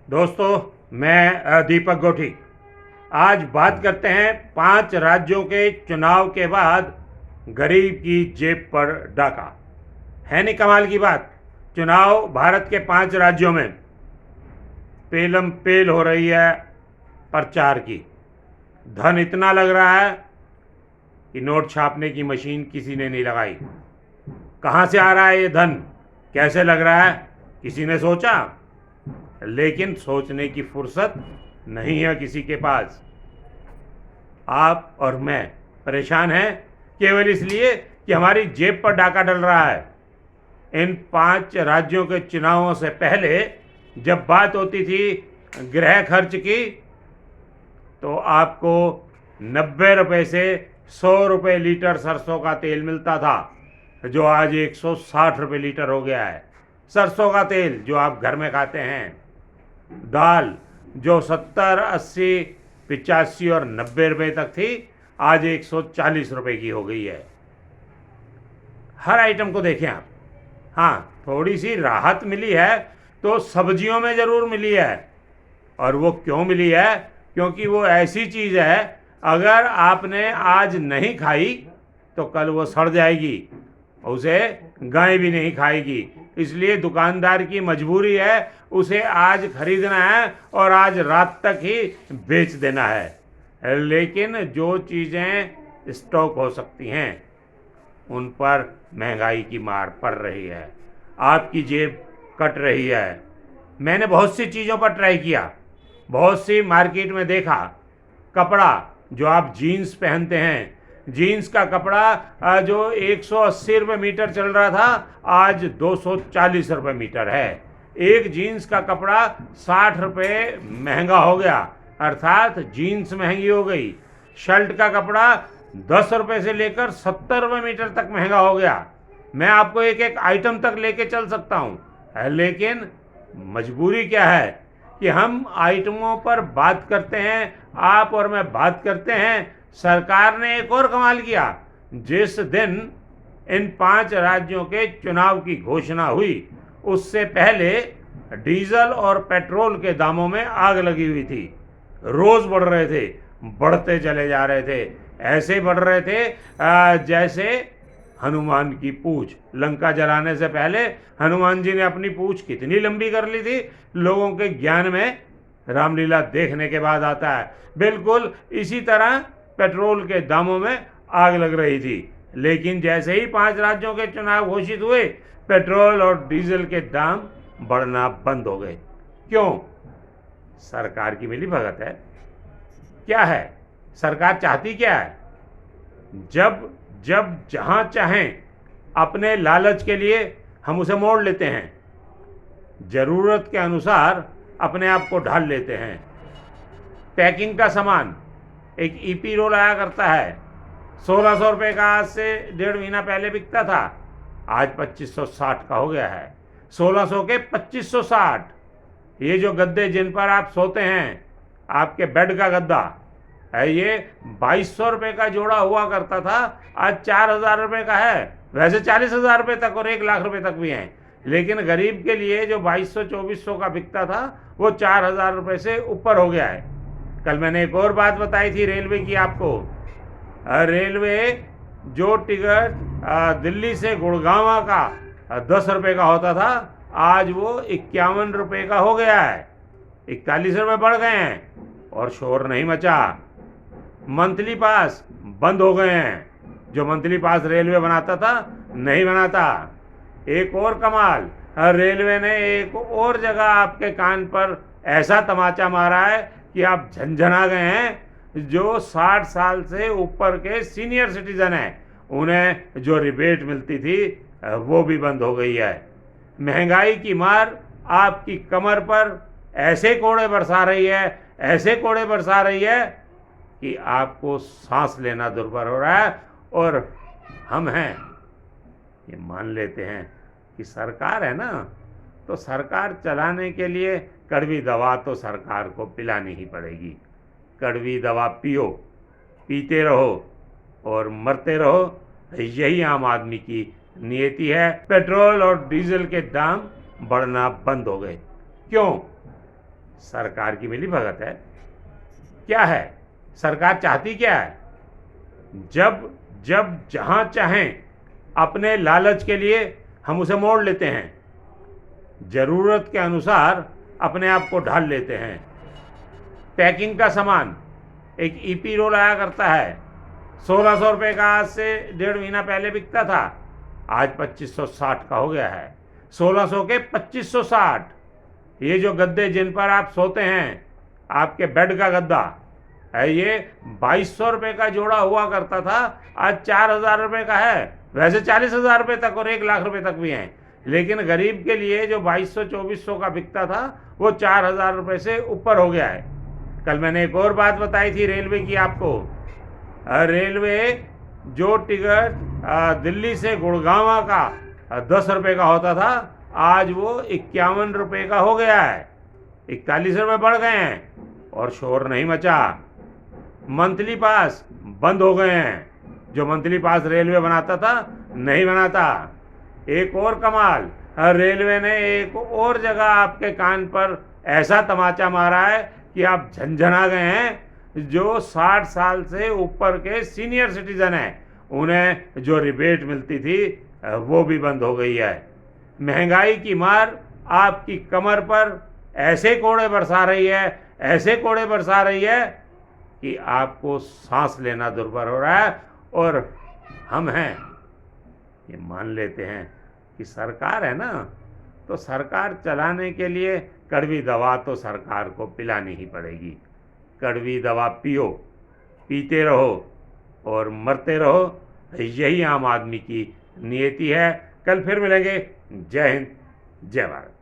दोस्तों, मैं दीपक गोठी। आज बात करते हैं 5 राज्यों के चुनाव के बाद गरीब की जेब पर डाका। है नहीं कमाल की बात? चुनाव भारत के 5 राज्यों में पेलम पेल हो रही है प्रचार की। धन इतना लग रहा है कि नोट छापने की मशीन किसी ने नहीं लगाई। कहाँ से आ रहा है ये धन? कैसे लग रहा है? किसी ने सोचा? लेकिन सोचने की फुर्सत नहीं है किसी के पास। आप और मैं परेशान हैं केवल इसलिए कि हमारी जेब पर डाका डल रहा है। इन 5 राज्यों के चुनावों से पहले जब बात होती थी गृह खर्च की, तो आपको 90 रुपए से 100 रुपए लीटर सरसों का तेल मिलता था, जो आज 160 रुपए लीटर हो गया है। सरसों का तेल जो आप घर में खाते हैं। दाल जो 70, 80, 85 और 90 रुपए तक थी, आज 140 रुपए की हो गई है। हर आइटम को देखें आप। हाँ, थोड़ी सी राहत मिली है तो सब्जियों में ज़रूर मिली है। और वो क्यों मिली है? क्योंकि वो ऐसी चीज़ है, अगर आपने आज नहीं खाई तो कल वो सड़ जाएगी, उसे गाय भी नहीं खाएगी। इसलिए दुकानदार की मजबूरी है उसे आज खरीदना है और आज रात तक ही बेच देना है। लेकिन जो चीज़ें स्टॉक हो सकती हैं उन पर महंगाई की मार पड़ रही है, आपकी जेब कट रही है। मैंने बहुत सी चीज़ों पर ट्राई किया, बहुत सी मार्केट में देखा। कपड़ा जो आप जीन्स पहनते हैं, जीन्स का कपड़ा जो 180 रुपये मीटर चल रहा था, आज 240 रुपये मीटर है। एक जीन्स का कपड़ा 60 रुपये महंगा हो गया, अर्थात जीन्स महंगी हो गई। शर्ट का कपड़ा 10 रुपये से लेकर 70 रुपये मीटर तक महंगा हो गया। मैं आपको एक एक आइटम तक लेके चल सकता हूँ, लेकिन मजबूरी क्या है कि हम आइटमों पर बात करते हैं, आप और मैं बात करते हैं। सरकार ने एक और कमाल किया। जिस दिन इन 5 राज्यों के चुनाव की घोषणा हुई, उससे पहले डीजल और पेट्रोल के दामों में आग लगी हुई थी। रोज बढ़ रहे थे, बढ़ते चले जा रहे थे। ऐसे बढ़ रहे थे जैसे हनुमान की पूछ। लंका जलाने से पहले हनुमान जी ने अपनी पूछ कितनी लंबी कर ली थी, लोगों के ज्ञान में रामलीला देखने के बाद आता है। बिल्कुल इसी तरह पेट्रोल के दामों में आग लग रही थी। लेकिन जैसे ही 5 राज्यों के चुनाव घोषित हुए, पेट्रोल और डीजल के दाम बढ़ना बंद हो गए। क्यों? सरकार की मिलीभगत है। क्या है? सरकार चाहती क्या है? जब जब जहां चाहें अपने लालच के लिए हम उसे मोड़ लेते हैं, जरूरत के अनुसार अपने आप को ढाल लेते हैं। पैकिंग का सामान एक ईपी रोल आया करता है, 1600 रुपये का आज से 1.5 महीना पहले बिकता था, आज 2560 का हो गया है। 1600 के 2560। ये जो गद्दे जिन पर आप सोते हैं, आपके बेड का गद्दा है, ये 2200 रुपये का जोड़ा हुआ करता था, आज 4000 रुपये का है। वैसे 40,000 रुपये तक और 1 लाख रुपये तक भी हैं, लेकिन गरीब के लिए जो 2200-2400 का बिकता था, वो 4000 रुपये से ऊपर हो गया है। कल मैंने एक और बात बताई थी रेलवे की आपको। रेलवे जो टिकट दिल्ली से गुड़गांव का 10 रुपये का होता था, आज वो 51 रुपये का हो गया है। 41 रुपये बढ़ गए हैं और शोर नहीं मचा। मंथली पास बंद हो गए हैं। जो मंथली पास रेलवे बनाता था, नहीं बनाता। एक और कमाल, रेलवे ने एक और जगह आपके कान पर ऐसा तमाचा मारा है कि आप झंझना गए हैं। जो 60 साल से ऊपर के सीनियर सिटीजन हैं, उन्हें जो रिबेट मिलती थी वो भी बंद हो गई है। महंगाई की मार आपकी कमर पर ऐसे कोड़े बरसा रही है, ऐसे कोड़े बरसा रही है कि आपको सांस लेना दुर्भर हो रहा है। और हम हैं, ये मान लेते हैं कि सरकार है ना, तो सरकार चलाने के लिए कड़वी दवा तो सरकार को पिलानी ही पड़ेगी। कड़वी दवा पियो, पीते रहो और मरते रहो। यही आम आदमी की नियति है। पेट्रोल और डीजल के दाम बढ़ना बंद हो गए। क्यों? सरकार की मिलीभगत है। क्या है सरकार चाहती क्या है? जब जब जहां चाहें अपने लालच के लिए हम उसे मोड़ लेते हैं, जरूरत के अनुसार अपने आप को ढाल लेते हैं। पैकिंग का सामान एक ईपी रोल आया करता है, 1600 रुपये का आज से 1.5 महीना पहले बिकता था, आज 2560 का हो गया है। 1600 के 2560। ये जो गद्दे जिन पर आप सोते हैं, आपके बेड का गद्दा है, ये 2200 रुपये का जोड़ा हुआ करता था, आज 4000 रुपये का है। वैसे 40,000 रुपये तक और 1 लाख रुपये तक भी हैं, लेकिन गरीब के लिए जो 2200-2400 का बिकता था वो 4000 रुपये से ऊपर हो गया है। कल मैंने एक और बात बताई थी रेलवे की आपको। रेलवे जो टिकट दिल्ली से गुड़गांव का 10 रुपये का होता था, आज वो 51 रुपये का हो गया है। 41 रुपये बढ़ गए हैं और शोर नहीं मचा। मंथली पास बंद हो गए हैं। जो मंथली पास रेलवे बनाता था नहीं बनाता। एक और कमाल, रेलवे ने एक और जगह आपके कान पर ऐसा तमाचा मारा है कि आप झंझना गए हैं। जो 60 साल से ऊपर के सीनियर सिटीजन हैं, उन्हें जो रिबेट मिलती थी वो भी बंद हो गई है। महंगाई की मार आपकी कमर पर ऐसे कोड़े बरसा रही है, ऐसे कोड़े बरसा रही है कि आपको सांस लेना दुर्भर हो रहा है। और हम हैं ये मान लेते हैं कि सरकार है ना, तो सरकार चलाने के लिए कड़वी दवा तो सरकार को पिलानी ही पड़ेगी। कड़वी दवा पियो, पीते रहो और मरते रहो। यही आम आदमी की नियति है। कल फिर मिलेंगे। जय हिंद, जय भारत।